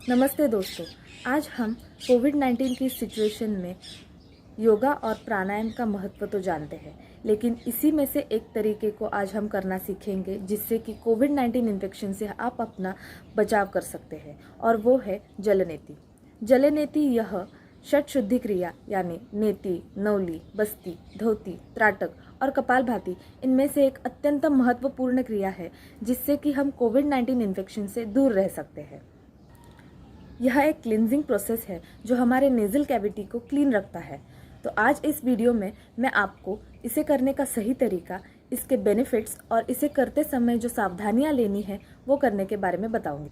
नमस्ते दोस्तों। आज हम कोविड-19 की सिचुएशन में योगा और प्राणायाम का महत्व तो जानते हैं, लेकिन इसी में से एक तरीके को आज हम करना सीखेंगे जिससे कि कोविड-19 इन्फेक्शन से आप अपना बचाव कर सकते हैं, और वो है जलनेति। जलनेति यह षट शुद्धि क्रिया यानी नेति, नौली, बस्ती, धोती, त्राटक और कपालभाति इनमें से एक अत्यंत महत्वपूर्ण क्रिया है जिससे कि हम कोविड-19 इन्फेक्शन से दूर रह सकते हैं। यह एक क्लींजिंग प्रोसेस है जो हमारे नेज़ल कैविटी को क्लीन रखता है। तो आज इस वीडियो में मैं आपको इसे करने का सही तरीका, इसके बेनिफिट्स और इसे करते समय जो सावधानियां लेनी है वो करने के बारे में बताऊंगी।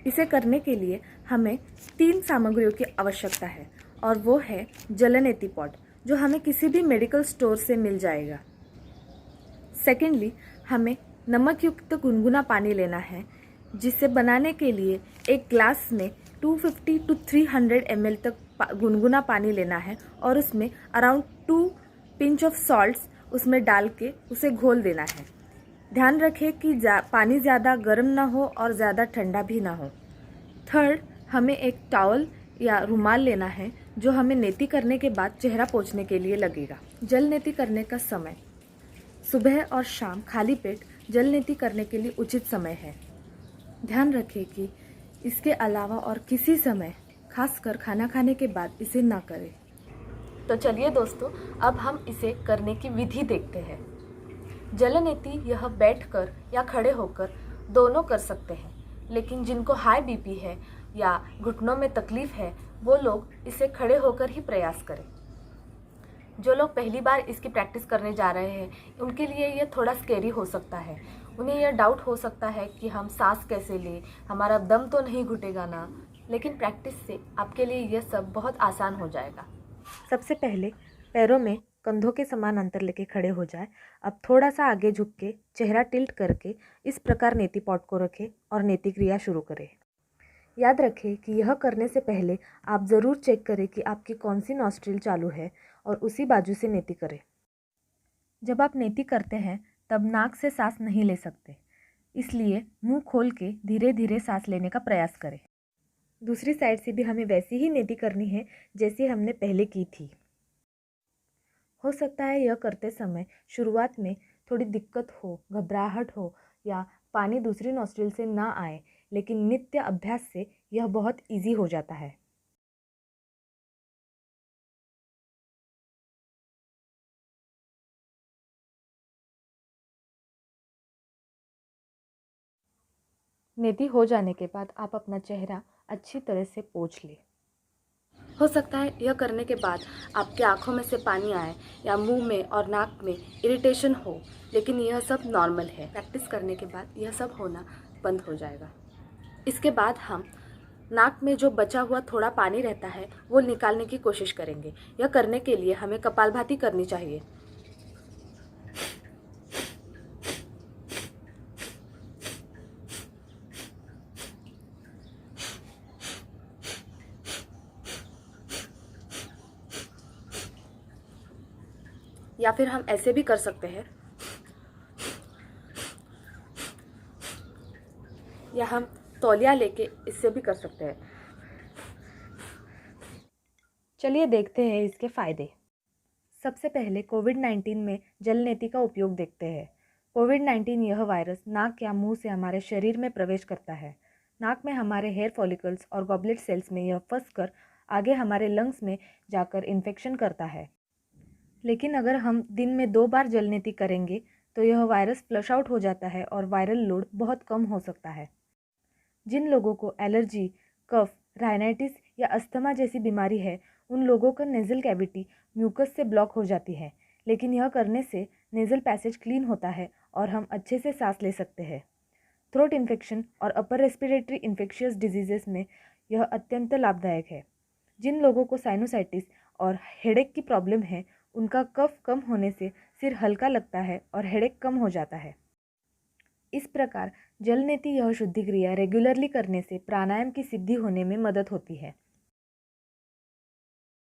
इसे करने के लिए हमें 3 सामग्रियों की आवश्यकता है और वो है जलनेति पॉट जो हमें किसी भी मेडिकल स्टोर से मिल जाएगा। सेकेंडली, हमें नमक युक्त गुनगुना पानी लेना है जिसे बनाने के लिए एक ग्लास में 250 टू 300 ml तक गुनगुना पानी लेना है और उसमें अराउंड 2 पिंच ऑफ सॉल्ट्स उसमें डाल के उसे घोल देना है। ध्यान रखें कि पानी ज़्यादा गर्म ना हो और ज़्यादा ठंडा भी ना हो। थर्ड, हमें एक टॉवल या रुमाल लेना है जो हमें नेति करने के बाद चेहरा पोंछने के लिए लगेगा। जल नेति करने का समय सुबह और शाम खाली पेट जल नेति करने के लिए उचित समय है। ध्यान रखें कि इसके अलावा और किसी समय, खासकर खाना खाने के बाद, इसे ना करें। तो चलिए दोस्तों, अब हम इसे करने की विधि देखते हैं। जलनेति यह बैठकर या खड़े होकर दोनों कर सकते हैं, लेकिन जिनको हाई बीपी है या घुटनों में तकलीफ है वो लोग इसे खड़े होकर ही प्रयास करें। जो लोग पहली बार इसकी प्रैक्टिस करने जा रहे हैं उनके लिए यह थोड़ा स्केरी हो सकता है। उन्हें यह डाउट हो सकता है कि हम सांस कैसे लें, हमारा दम तो नहीं घुटेगा ना। लेकिन प्रैक्टिस से आपके लिए यह सब बहुत आसान हो जाएगा। सबसे पहले पैरों में कंधों के समान अंतर लेके खड़े हो जाए। अब थोड़ा सा आगे झुक के चेहरा टिल्ट करके इस प्रकार नेति पॉट को रखें और नेति क्रिया शुरू करें। याद रखें कि यह करने से पहले आप ज़रूर चेक करें कि आपकी कौन सी नॉस्ट्रिल चालू है और उसी बाजू से नेति करें। जब आप नेति करते हैं तब नाक से सांस नहीं ले सकते, इसलिए मुंह खोल के धीरे धीरे सांस लेने का प्रयास करें। दूसरी साइड से भी हमें वैसी ही नेति करनी है जैसी हमने पहले की थी। हो सकता है यह करते समय शुरुआत में थोड़ी दिक्कत हो, घबराहट हो या पानी दूसरी नॉस्ट्रिल से ना आए, लेकिन नित्य अभ्यास से यह बहुत इजी हो जाता है। नेति हो जाने के बाद आप अपना चेहरा अच्छी तरह से पोंछ लें। हो सकता है यह करने के बाद आपके आँखों में से पानी आए या मुंह में और नाक में इरिटेशन हो, लेकिन यह सब नॉर्मल है। प्रैक्टिस करने के बाद यह सब होना बंद हो जाएगा। इसके बाद हम नाक में जो बचा हुआ थोड़ा पानी रहता है वो निकालने की कोशिश करेंगे। यह करने के लिए हमें कपालभाति करनी चाहिए। या फिर हम ऐसे भी कर सकते हैं, या हम तौलिया लेके इससे भी कर सकते हैं। चलिए देखते हैं इसके फ़ायदे। सबसे पहले कोविड-19 में जलनेति का उपयोग देखते हैं। कोविड-19 यह वायरस नाक या मुंह से हमारे शरीर में प्रवेश करता है। नाक में हमारे हेयर फॉलिकल्स और गॉबलेट सेल्स में यह फंसकर आगे हमारे लंग्स में जाकर इन्फेक्शन करता है। लेकिन अगर हम दिन में 2 बार जलनेति करेंगे तो यह वायरस फ्लश आउट हो जाता है और वायरल लोड बहुत कम हो सकता है। जिन लोगों को एलर्जी, कफ, राइनाइटिस या अस्थमा जैसी बीमारी है उन लोगों का नेज़ल कैविटी म्यूकस से ब्लॉक हो जाती है, लेकिन यह करने से नेज़ल पैसेज क्लीन होता है और हम अच्छे से सांस ले सकते हैं। थ्रोट इन्फेक्शन और अपर रेस्पिरेटरी इन्फेक्शियस डिजीज़ेस में यह अत्यंत लाभदायक है। जिन लोगों को साइनोसाइटिस और हेडेक की प्रॉब्लम है उनका कफ कम होने से सिर हल्का लगता है और हेडेक कम हो जाता है। इस प्रकार जलनेति यह शुद्धि क्रिया रेगुलरली करने से प्राणायाम की सिद्धि होने में मदद होती है।